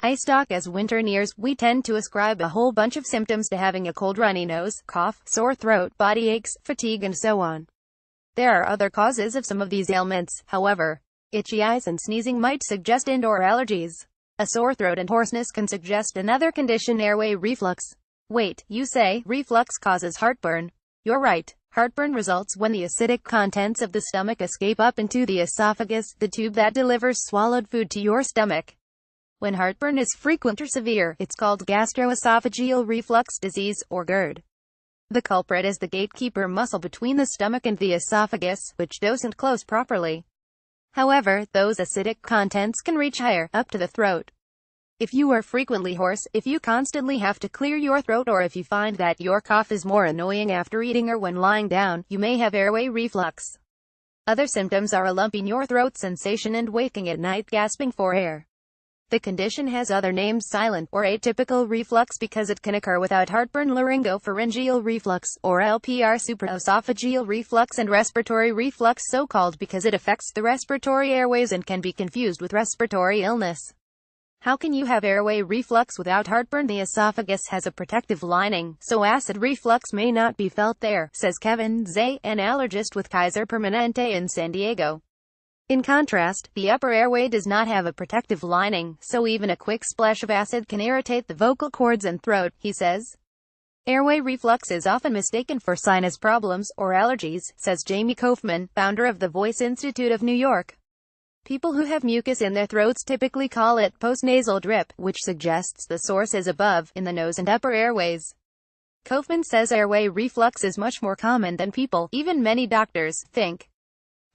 Ice doc. As winter nears, we tend to ascribe a whole bunch of symptoms to having a cold, runny nose, cough, sore throat, body aches, fatigue, and so on. There are other causes of some of these ailments, however. Itchy eyes and sneezing might suggest indoor allergies. A sore throat and hoarseness can suggest another condition, airway reflux. Wait, you say, reflux causes heartburn? You're right. Heartburn results when the acidic contents of the stomach escape up into the esophagus, the tube that delivers swallowed food to your stomach. When heartburn is frequent or severe, it's called gastroesophageal reflux disease, or GERD. The culprit is the gatekeeper muscle between the stomach and the esophagus, which doesn't close properly. However, those acidic contents can reach higher, up to the throat. If you are frequently hoarse, if you constantly have to clear your throat, or if you find that your cough is more annoying after eating or when lying down, you may have airway reflux. Other symptoms are a lump in your throat sensation and waking at night gasping for air. The condition has other names: silent or atypical reflux because it can occur without heartburn, laryngopharyngeal reflux, or LPR, supraesophageal reflux, and respiratory reflux, so called because it affects the respiratory airways and can be confused with respiratory illness. How can you have airway reflux without heartburn? The esophagus has a protective lining, so acid reflux may not be felt there, says Kevin Zay, an allergist with Kaiser Permanente in San Diego. In contrast, the upper airway does not have a protective lining, so even a quick splash of acid can irritate the vocal cords and throat, he says. Airway reflux is often mistaken for sinus problems or allergies, says Jamie Kaufman, founder of the Voice Institute of New York. People who have mucus in their throats typically call it postnasal drip, which suggests the source is above, in the nose and upper airways. Kaufman says airway reflux is much more common than people, even many doctors, think.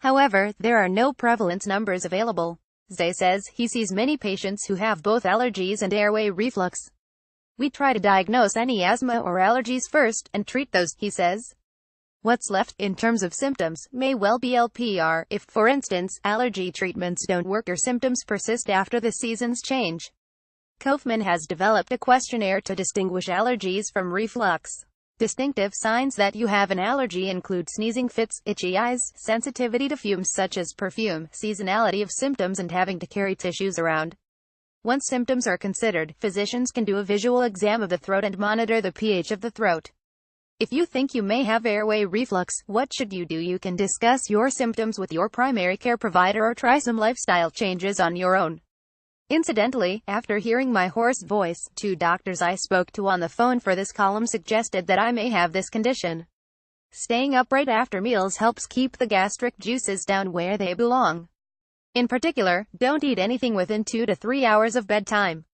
However, there are no prevalence numbers available. Zay says he sees many patients who have both allergies and airway reflux. We try to diagnose any asthma or allergies first, and treat those, he says. What's left, in terms of symptoms, may well be LPR, if, for instance, allergy treatments don't work or symptoms persist after the seasons change. Kaufman has developed a questionnaire to distinguish allergies from reflux. Distinctive signs that you have an allergy include sneezing fits, itchy eyes, sensitivity to fumes such as perfume, seasonality of symptoms, and having to carry tissues around. Once symptoms are considered, physicians can do a visual exam of the throat and monitor the pH of the throat. If you think you may have airway reflux, what should you do? You can discuss your symptoms with your primary care provider or try some lifestyle changes on your own. Incidentally, after hearing my hoarse voice, 2 doctors I spoke to on the phone for this column suggested that I may have this condition. Staying upright after meals helps keep the gastric juices down where they belong. In particular, don't eat anything within 2 to 3 hours of bedtime.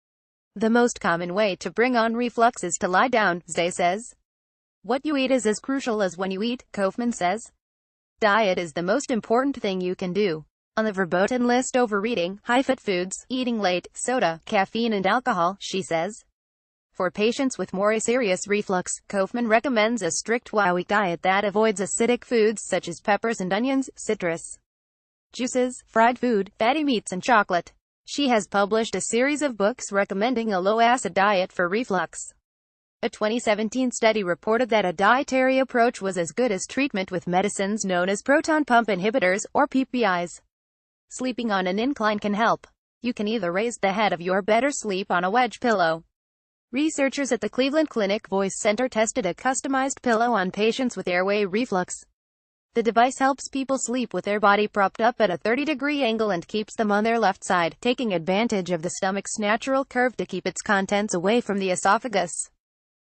The most common way to bring on reflux is to lie down, Zay says. What you eat is as crucial as when you eat, Kaufman says. Diet is the most important thing you can do. On the verboten list, overeating, high-fat foods, eating late, soda, caffeine and alcohol, she says. For patients with more serious reflux, Kaufman recommends a strict 1-week diet that avoids acidic foods such as peppers and onions, citrus juices, fried food, fatty meats and chocolate. She has published a series of books recommending a low-acid diet for reflux. A 2017 study reported that a dietary approach was as good as treatment with medicines known as proton pump inhibitors, or PPIs. Sleeping on an incline can help. You can either raise the head of your bed or sleep on a wedge pillow. Researchers at the Cleveland Clinic Voice Center tested a customized pillow on patients with airway reflux. The device helps people sleep with their body propped up at a 30-degree angle and keeps them on their left side, taking advantage of the stomach's natural curve to keep its contents away from the esophagus.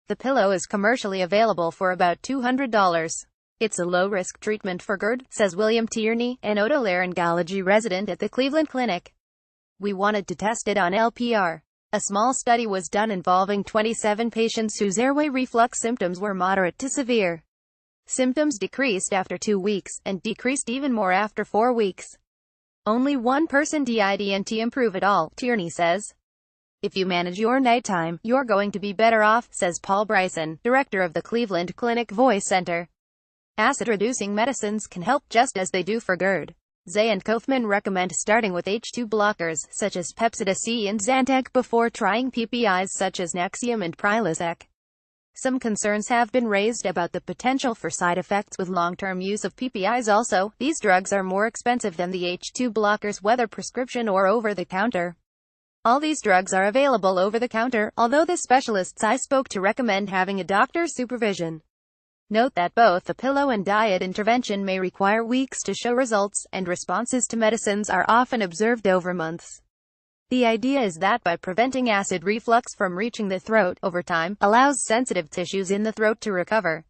The pillow is commercially available for about $200. It's a low-risk treatment for GERD, says William Tierney, an otolaryngology resident at the Cleveland Clinic. We wanted to test it on LPR. A small study was done involving 27 patients whose airway reflux symptoms were moderate to severe. Symptoms decreased after 2 weeks, and decreased even more after 4 weeks. Only one person didn't improve at all, Tierney says. If you manage your nighttime, you're going to be better off, says Paul Bryson, director of the Cleveland Clinic Voice Center. Acid-reducing medicines can help just as they do for GERD. Zay and Kaufman recommend starting with H2 blockers, such as Pepcid-C and Zantac, before trying PPIs such as Nexium and Prilosec. Some concerns have been raised about the potential for side effects with long-term use of PPIs also. These drugs are more expensive than the H2 blockers, whether prescription or over-the-counter. All these drugs are available over the counter, although the specialists I spoke to recommend having a doctor's supervision. Note that both a pillow and diet intervention may require weeks to show results, and responses to medicines are often observed over months. The idea is that by preventing acid reflux from reaching the throat, over time, allows sensitive tissues in the throat to recover.